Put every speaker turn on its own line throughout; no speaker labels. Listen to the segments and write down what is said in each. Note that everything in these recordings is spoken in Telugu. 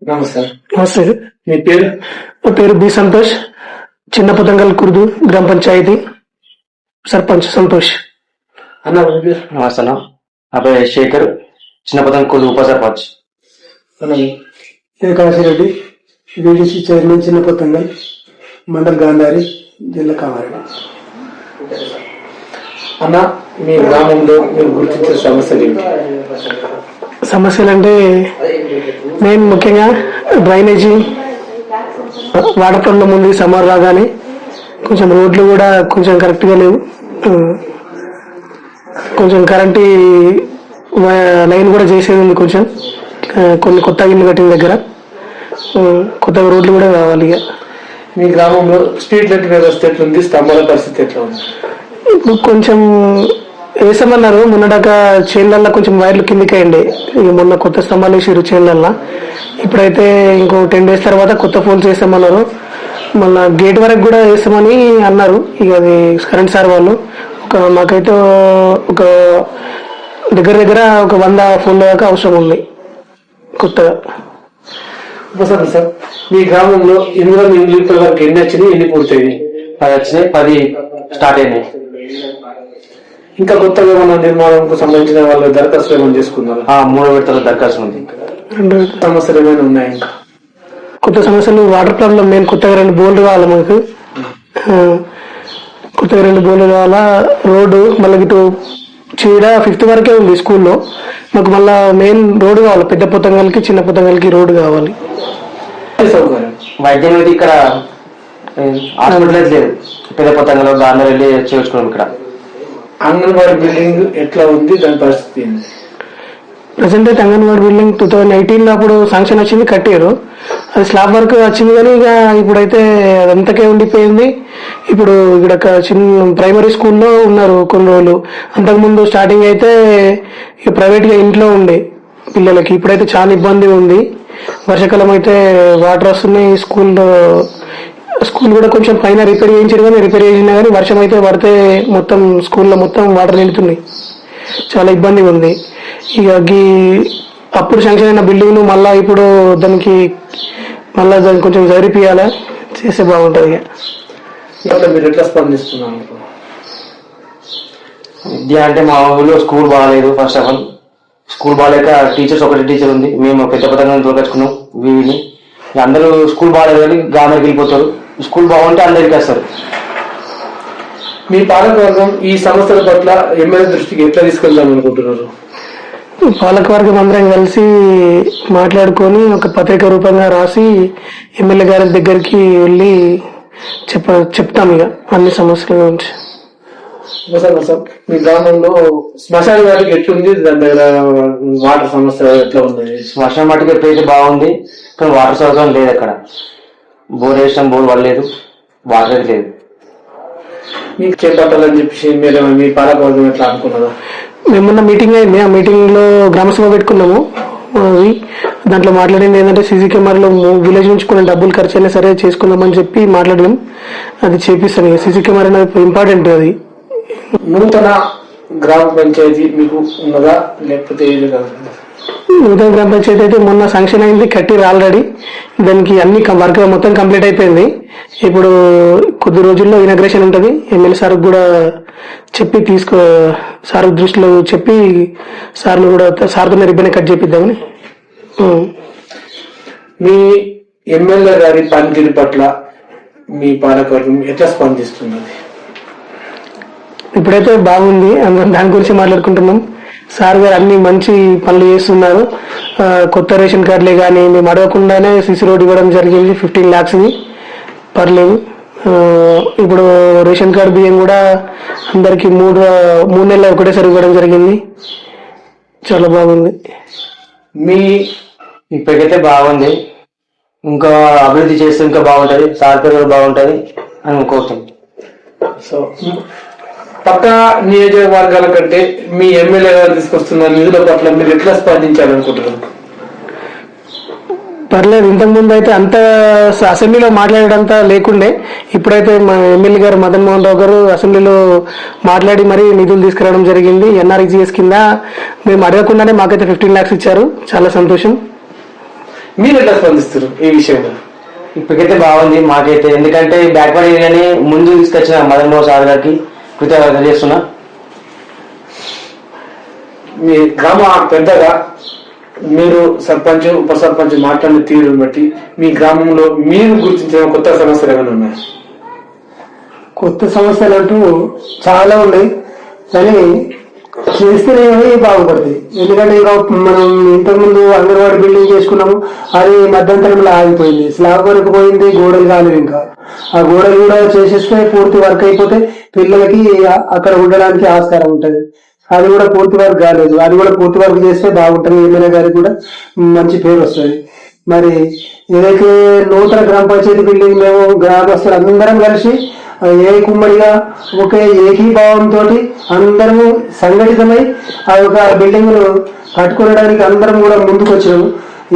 నమస్తే.
నమస్తే.
మీ పేరు?
నా పేరు బి సంతోష్, చిన్న పొతంగల్ కుర్దు గ్రామ పంచాయతీ సర్పంచ్ సంతోష్.
అన్న మీ పేరు?
నమస్తే అన్న, నా పేరు శేఖర్, చిన్న పొతంగల్ ఉప సర్పంచ్.
ఇది కాశీరెడ్డి, బీడీసీ చైర్మన్, చిన్న పొతంగల్, మండల్ గాంధారి, జిల్లా కామారెడ్డి.
అన్న, మీ గ్రామంలో మీరు గుర్తించే సమస్యలు ఏంటి?
సమస్యలు అంటే మెయిన్ ముఖ్యంగా డ్రైనేజీ, వాటర్ ప్రాబ్లం ఉంది. సమ్మర్ రాగానే కొంచెం రోడ్లు కూడా కొంచెం కరెక్ట్గా లేవు. కొంచెం కరెంటు లైన్ కూడా చేసేది ఉంది. కొంచెం కొన్ని కొత్త ఇల్లు కట్టిన దగ్గర కొత్తగా రోడ్లు కూడా కావాలి. ఇక
మీ గ్రామంలో స్ట్రీట్ లైట్ వ్యవస్థ ఎట్లుంది? స్తంభాల పరిస్థితి ఎట్లా ఉంది?
ఇప్పుడు కొంచెం వేసామన్నారు. మొన్నడాకా చేన్లల్లో కొంచెం వైర్లు కిందికి అయ్యండి. ఇక మొన్న కొత్త స్తంభాలు వేసారు చేన్లల్లో. ఇప్పుడైతే ఇంకో 10 days తర్వాత కొత్త ఫోన్స్ వేస్తామన్నారు. మళ్ళీ గేట్ వరకు కూడా వేస్తామని అన్నారు. ఇక అది కరెంట్ సార్ వాళ్ళు మాకైతే ఒక దగ్గర ఒక 100 ఫోన్ల దాకా అవసరం ఉంది కొత్తగా.
సార్, మీ గ్రామంలో ఇందులో ఇప్పటి వరకు ఎన్ని వచ్చినాయి, ఎన్ని పూర్తయింది?
10 వచ్చినాయి, 10 స్టార్ట్ అయినాయి.
ఇంకా కొత్తగా ఏమన్నా నిర్మాణంకు సంబంధించిన వాళ్ళు దరఖాస్తులు ఏమైనా చేసుకున్నారు?
3 విడతల దరఖాస్తు ఉంది.
సమస్యలు ఏమైనా ఉన్నాయి? ఇంకా
కొత్త సమస్యలు వాటర్ ప్రాబ్లం మెయిన్. కొత్తగా 2 బోర్లు కావాలి మనకు. కొత్తగా 2 బోర్లు కావాలా. రోడ్డు మళ్ళీ ఇటు చీడ 5th వరకే ఉంది స్కూల్లో. మాకు మళ్ళా మెయిన్ రోడ్డు కావాలి. పెద్ద పొతంగల్కి చిన్న పొతంగల్కి రోడ్డు కావాలి.
వైద్యం అయితే ఇక్కడ హాస్పిటల్ అయితే లేదు. పెద్ద పొతంగలో గాంధార్ వెళ్ళి చేర్చుకున్నాం. ఇక్కడ
అంగన్వాడీ బిల్డింగ్ ఎట్లా ఉంది? దాని పరిస్థితి ఏంటి?
ప్రజెంట్ అయితే అంగన్వాడీ బిల్డింగ్ 2018 అప్పుడు శాంక్షన్ వచ్చింది, కట్టారు. అది స్లాబ్ వర్క్ వచ్చింది కానీ ఇక ఇప్పుడైతే అదంతకే ఉండిపోయింది. ఇప్పుడు ఇక్కడ చిన్న ప్రైమరీ స్కూల్లో ఉన్నారు కొన్ని రోజులు. అంతకుముందు స్టార్టింగ్ అయితే ఇక ప్రైవేట్గా ఇంట్లో ఉండే పిల్లలకి. ఇప్పుడైతే చాలా ఇబ్బంది ఉంది. వర్షాకాలం అయితే వాటర్ వస్తున్నాయి. స్కూల్ కూడా కొంచెం పైన రిపేర్ చేయించారు కానీ రిపేర్ చేసినా కానీ వర్షం అయితే పడితే మొత్తం స్కూల్లో మొత్తం వాటర్ నిండుతున్నాయి. చాలా ఇబ్బందిగా ఉంది. ఇక అప్పుడు శాంక్షన్ అయిన బిల్డింగ్ మళ్ళీ ఇప్పుడు దానికి కొంచెం జరిపియాలా చేస్తే బాగుంటుంది.
మీరు ఎట్లా స్పందిస్తున్నారు?
విద్య అంటే మా ఊళ్ళో స్కూల్ బాగాలేదు. ఫస్ట్ ఆఫ్ ఆల్ స్కూల్ బాగాలేక టీచర్స్ ఒకటి టీచర్ ఉంది. మేము పెద్ద పథకాన్ని తోలుకొచ్చుకున్నాం. వీవిని అందరూ స్కూల్ బాగాలేదు కానీ గాంధారికి వెళ్ళిపోతారు. స్కూల్ బాగుంటే అందరికి వస్తారు.
మీ పాలకవర్గం ఈ సమస్యల పట్ల ఎమ్మెల్యే దృష్టికి ఎట్లా తీసుకెళ్దాం అనుకుంటున్నారు?
పాలకవర్గం అందరం కలిసి మాట్లాడుకొని ఒక పత్రిక రూపంగా రాసి ఎమ్మెల్యే గారి దగ్గరికి వెళ్ళి చెప్తాం ఇక అన్ని సమస్యల గురించి.
మీ గ్రామంలో శ్మశాన వాటికి ఎట్లుంది? దాని దగ్గర వాటర్ సమస్య ఎట్లా ఉంది?
శ్మశాన వాటికి ఎప్పుడైతే బాగుంది కానీ వాటర్ సౌకర్యం లేదు. అక్కడ బోర్ వేసాం, బోర్ పడలేదు, వాటర్ అయితే లేదు.
మీకు చేపట్టాలని చెప్పేసి మీరు మీ పాలకవర్గం ఎట్లా అనుకున్నారా?
మేమున్న మీటింగ్ అయింది. ఆ మీటింగ్ లో గ్రామసభ పెట్టుకున్నాము. దాంట్లో మాట్లాడింది ఏంటంటే సీసీ కెమెరాలో విలేజ్ నుంచి కొన్ని డబ్బులు ఖర్చు అయినా సరే చేసుకుందామని చెప్పి మాట్లాడినాం. అది చేపిస్తాను. సీసీ కెమెరా అనేది ఇంపార్టెంట్. అది
నూతన గ్రామ పంచాయతీ మీకు ఉన్నదా లేకపోతే
నూతన గ్రామ పంచాయతీ అయితే మొన్న శాంక్షన్ అయింది, కట్టిరు ఆల్రెడీ. దానికి అన్ని వర్క్ మొత్తం కంప్లీట్ అయిపోయింది. ఇప్పుడు కొద్ది రోజుల్లో ఇనాగ్రేషన్ ఉంటుంది. ఎమ్మెల్యే సార్ కూడా చెప్పి సార్ దృష్టిలో చెప్పి సార్లు కూడా సార్తోనే రిబ్బన్ కట్ చేపిద్దామని.
మీ ఎమ్మెల్యే గారి పనితీరు పట్ల మీ పాలకవర్గం ఎట్లా స్పందిస్తున్నది?
ఇప్పుడైతే బాగుంది. దాని గురించి మాట్లాడుకుంటున్నాం. సార్ గారు అన్ని మంచి పనులు చేస్తున్నారు. కొత్త రేషన్ కార్డులే కానీ మేము అడగకుండానే సిసి రోడ్ ఇవ్వడం జరిగింది. 15 lakhs పర్లేదు. ఇప్పుడు రేషన్ కార్డు బియ్యం కూడా అందరికి 3 నెలలు ఒకటేసారి ఇవ్వడం జరిగింది. చాలా బాగుంది.
మీ ఇప్పటికైతే బాగుంది. ఇంకా అభివృద్ధి చేస్తే ఇంకా బాగుంటది. సహకారం బాగుంటది అని అనుకోవచ్చు.
సో పక్క నియోజకవర్గాల కంటే మీ ఎమ్మెల్యే గారు తీసుకొస్తున్న నిధుల పట్ల మీరు ఎట్లా స్పందించాలనుకుంటున్నారు?
పర్లేదు. ఇంతకుముందు అయితే అంత అసెంబ్లీలో మాట్లాడేంత లేకుండే. ఇప్పుడైతే మా ఎమ్మెల్యే గారు మదన్ మోహన్ రావు గారు అసెంబ్లీలో మాట్లాడి మరీ నిధులు తీసుకురావడం జరిగింది. ఎన్ఆర్ఈజీఎస్ కింద మేము అడగకుండానే మాకైతే 15 lakhs ఇచ్చారు. చాలా సంతోషం.
మీరు ఎట్లా స్పందిస్తారు ఈ విషయంలో?
ఇప్పటికైతే బాగుంది మాకైతే, ఎందుకంటే బ్యాక్వర్డ్ ఏరియాని ముందు తీసుకొచ్చిన మదన్ మోహన్ సార్ గారికి కృతజ్ఞతలు చేస్తున్నా.
మీ గ్రామ పెద్దగా మీరు సర్పంచ్ ఉప సర్పంచ్ మాట్లాడిన తీరుని బట్టి మీ గ్రామంలో మీరు గుర్తించిన కొత్త సమస్యలు ఏమైనా ఉన్నాయి?
కొత్త సమస్యలు అంటూ చాలా ఉన్నాయి, కానీ చేస్తేనే బాగుపడుతుంది. ఎందుకంటే ఇక మనం ఇంతకుముందు అంగన్వాడీ బిల్డింగ్ చేసుకున్నాము, అది మధ్యంతరంలో ఆగిపోయింది, స్లాబ్ వరకు పోయింది, గోడలు కాలేదు. ఇంకా ఆ గోడలు కూడా చేసేస్తే పూర్తి వర్క్ అయిపోతే పిల్లలకి అక్కడ ఉండడానికి ఆస్కారం ఉంటుంది. అది కూడా పూర్తి వర్క్ కాలేదు, అది కూడా పూర్తి వర్క్ చేస్తే బాగుంటుంది, ఎమ్మెల్యే గారికి కూడా మంచి పేరు వస్తుంది. మరి ఏదైతే నూతన గ్రామ పంచాయతీ బిల్డింగ్ మేము గ్రామస్తులు అందరం కలిసి కుమ్మడిగా ఒకే ఏకీభావంతో అందరము సంఘటితమై ఆ యొక్క బిల్డింగ్ ను కట్టుకోవడానికి అందరం కూడా ముందుకు వచ్చాము.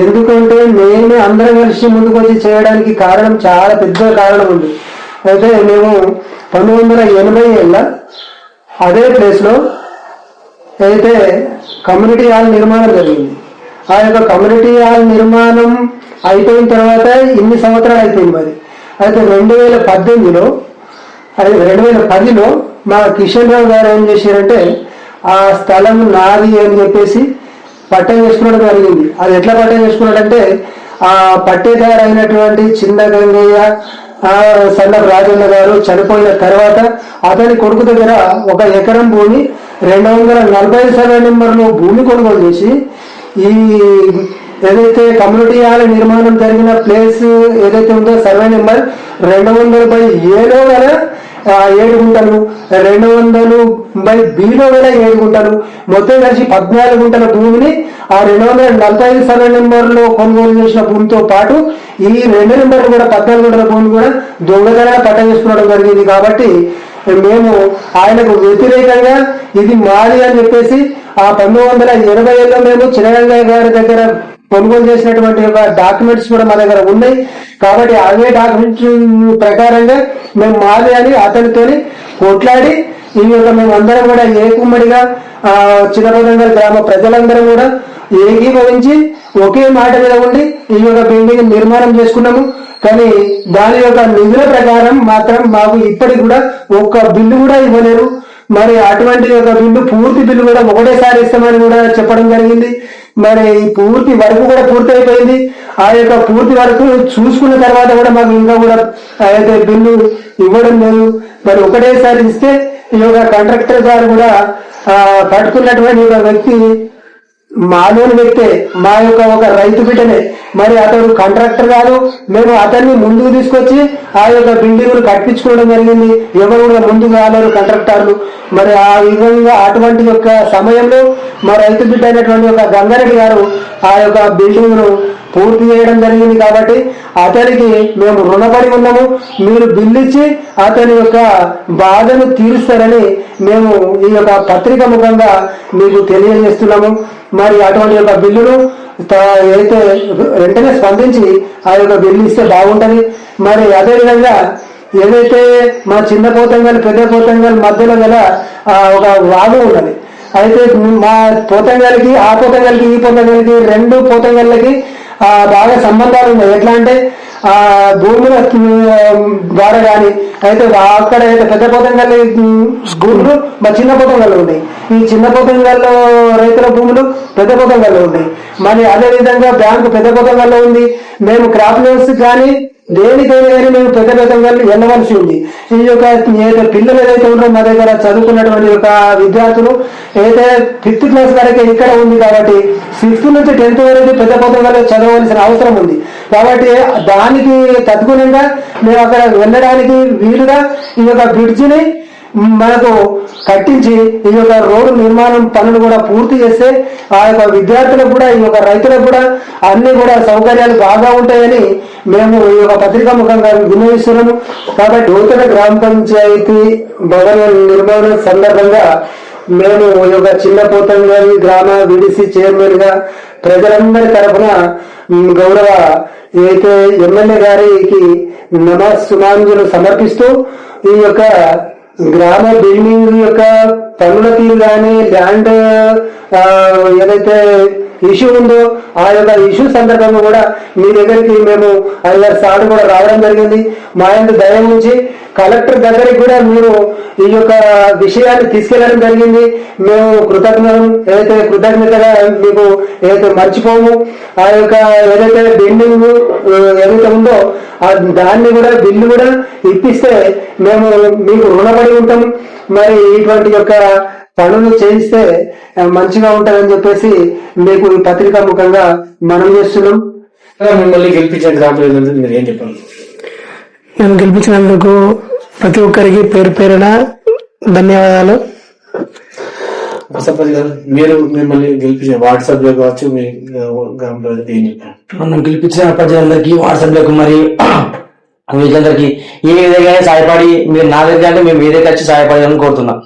ఎందుకంటే మేమే అందరం కలిసి ముందుకు వచ్చి చేయడానికి కారణం, చాలా పెద్ద కారణం ఉంది. అయితే మేము 1980 అదే ప్లేస్ లో అయితే కమ్యూనిటీ హాల్ నిర్మాణం జరిగింది. ఆ యొక్క కమ్యూనిటీ హాల్ నిర్మాణం అయిపోయిన తర్వాత ఇన్ని సంవత్సరాలు అయిపోయింది. మరి అయితే 2010లో మా కిషన్ రావు గారు ఏం చేశారంటే ఆ స్థలం నాది అని చెప్పేసి పట్టం చేసుకోవడం జరిగింది. అది ఎట్లా పట్టం చేసుకున్నాడంటే ఆ పట్టేదారు అయినటువంటి చిన్న గంగయ్య సన్నపు రాజన్న గారు చనిపోయిన తర్వాత అతని కొడుకు దగ్గర 1 ఎకరం భూమి 240 సర్వే నెంబర్లో భూమి కొనుగోలు చేసి ఈ ఏదైతే కమ్యూనిటీ హాల్ నిర్మాణం జరిగిన ప్లేస్ ఏదైతే ఉందో సర్వే నెంబర్ 200/A 7 గుంటలు, 200/B 7 గుంటలు, మొత్తం కలిసి 14 గుంటల భూమిని ఆ 245 సర్వే నెంబర్ లో కొనుగోలు చేసిన భూమితో పాటు ఈ 2 నెంబర్లు కూడా 14 గుంటల భూమి కూడా దొంగతనంగా పట్టం చేసుకోవడం జరిగింది. కాబట్టి మేము ఆయనకు వ్యతిరేకంగా ఇది మాది అని చెప్పేసి ఆ 1980లో మేము చిన్నగంగయ్య గారి దగ్గర కొనుగోలు చేసినటువంటి డాక్యుమెంట్స్ కూడా మా దగ్గర ఉన్నాయి. కాబట్టి అదే డాక్యుమెంట్స్ ప్రకారంగా మేము మాది అని అతనితోని కొట్లాడి ఈ యొక్క మేము అందరం కూడా ఏకుమ్మడిగా చిన్నపదంగల్ గ్రామ ప్రజలందరం కూడా ఏకీభవించి ఒకే మాట మీద ఉండి ఈ యొక్క బిల్డింగ్ నిర్మాణం చేసుకున్నాము. కానీ దాని యొక్క నిధుల ప్రకారం మాత్రం మాకు ఇప్పటికి కూడా ఒక్క బిల్లు కూడా ఇవ్వలేరు. మరి అటువంటి ఒక బిల్లు, పూర్తి బిల్లు కూడా ఒకటేసారి ఇస్తామని కూడా చెప్పడం జరిగింది. మరి పూర్తి వర్క్ కూడా పూర్తి అయిపోయింది. ఆ యొక్క పూర్తి వర్క్ చూసుకున్న తర్వాత కూడా మాకు ఇంకా కూడా అయితే బిల్లు ఇవ్వడం లేదు. మరి ఒకటేసారి ఇస్తే ఈ యొక్క కాంట్రాక్టర్ గారు కూడా కట్టుకున్నటువంటి ఒక వ్యక్తి మాలోని వ్యక్తే, మా యొక్క ఒక రైతు బిడ్డనే. మరి అతడు కాంట్రాక్టర్ కాదు, మేము అతన్ని ముందుకు తీసుకొచ్చి ఆ యొక్క బిల్డింగ్ ను కట్టించుకోవడం జరిగింది. ఎవరు కూడా ముందుకు రాలేరు కాంట్రాక్టర్లు. మరి ఆ విధంగా అటువంటి యొక్క సమయంలో మా రైతు బిడ్డ అయినటువంటి ఒక గంగారెడ్డి గారు ఆ యొక్క బిల్డింగ్ ను పూర్తి చేయడం జరిగింది. కాబట్టి అతనికి మేము రుణపడి ఉన్నాము. మీరు బిల్లు ఇచ్చి అతని యొక్క బాధను తీరుస్తారని మేము ఈ యొక్క పత్రిక ముఖంగా మీకు తెలియజేస్తున్నాము. మరి అటువంటి యొక్క బిల్లును అయితే వెంటనే స్పందించి ఆ యొక్క బిల్లు ఇస్తే బాగుంటది. మరి అదేవిధంగా ఏదైతే మా చిన్న పోతంగల్ పెద్ద పోతంగల్ మధ్యలో గల ఒక వాగు ఉన్నది. అయితే మా పోతంగల్కి ఆ పోతంగల్కి ఈ పోతంగల్కి 2 పోతంగళ్ళకి బాగా సంబంధాలు ఉన్నాయి. ఎట్లా అంటే ఆ భూముల ద్వారా కానీ అయితే అక్కడ అయితే పెద్ద పోతంగల్ భూములు మా చిన్న పోతంగల్లో ఉన్నాయి. ఈ చిన్న పోతంగల్లో రైతుల భూములు పెద్ద పోతంగల్లో ఉన్నాయి. మరి అదే విధంగా బ్యాంకు పెద్ద పోతంగల్లో ఉంది. మేము క్రాప్ లోన్స్ కానీ దేనికైనా కానీ మేము పెద్ద పోతంగల్ని వెళ్ళవలసి ఉంది. ఈ యొక్క పిల్లలు ఏదైతే ఉన్నారో మా దగ్గర చదువుకున్నటువంటి యొక్క విద్యార్థులు అయితే 5th క్లాస్ వరకే ఇక్కడ ఉంది. కాబట్టి 6th నుంచి 10th వరకు పెద్ద పోతంగల్లో చదవవలసిన అవసరం ఉంది. కాబట్టి దానికి తట్టుకునేగా మేము అక్కడ వెళ్ళడానికి వీలుగా ఈ యొక్క బ్రిడ్జిని మనకు కట్టించి ఈ యొక్క రోడ్డు నిర్మాణం పనులు కూడా పూర్తి చేస్తే ఆ యొక్క విద్యార్థులకు కూడా ఈ యొక్క రైతులకు కూడా అన్ని కూడా సౌకర్యాలు బాగా ఉంటాయని మేము ఈ యొక్క పత్రికా ముఖంగా వినియోగిస్తున్నాము. కాబట్టి నూతన గ్రామ పంచాయతీ భవన నిర్మాణం సందర్భంగా మేము ఈ యొక్క చిన్న పోతంగల్ గ్రామ విడిసి చైర్మన్ గా ప్రజలందరి తరఫున గౌరవ ఏదైతే ఎమ్మెల్యే గారికి నమస్సుమాంజలు సమర్పిస్తూ ఈ యొక్క గ్రామ బిల్డింగ్ యొక్క పనుల తీరు కానీ ల్యాండ్ ఏదైతే
ఇష్యూ ఉందో ఆ యొక్క ఇష్యూ సందర్భంగా కూడా మీ దగ్గరికి మేము 5-6 సార్లు కూడా రావడం జరిగింది. మా యందు దయ ఉంచి కలెక్టర్ దగ్గరికి కూడా మీరు ఈ యొక్క విషయాన్ని తీసుకెళ్లడం జరిగింది. మేము కృతజ్ఞతగా మీకు ఏదైతే మర్చిపోము. ఆ యొక్క ఏదైతే బెండింగ్ ఏదైతే ఉందో దాన్ని కూడా బిల్లు కూడా ఇప్పిస్తే మేము మీకు రుణపడి ఉంటాం. మరి ఇటువంటి యొక్క పనులు చేయిస్తే మంచిగా ఉంటుందని చెప్పేసి మీకు ఈ పత్రికా ముఖంగా మనం చేస్తున్నాం.
మిమ్మల్ని గెలిపించిన గ్రామ ప్రజలందరూ మీరు ఏం చెప్పాలి?
నన్ను గెలిపించినందుకు ప్రతి ఒక్కరికి పేరు పేరున ధన్యవాదాలు.
సర్పంచ్ గారు, మీరు మిమ్మల్ని గెలిపించిన వాట్సాప్ లో కావచ్చు మీ గ్రామ ప్రజలకు ఏం చెప్పారు?
మనం గెలిపించిన ప్రజలందరికీ వాట్సాప్ లకు మరి వీళ్ళందరికీ ఏ విధంగా సహాయపడి మీరు నా దగ్గర అంటే మేము మీ దగ్గర వచ్చి సహాయపడాలని కోరుతున్నాం.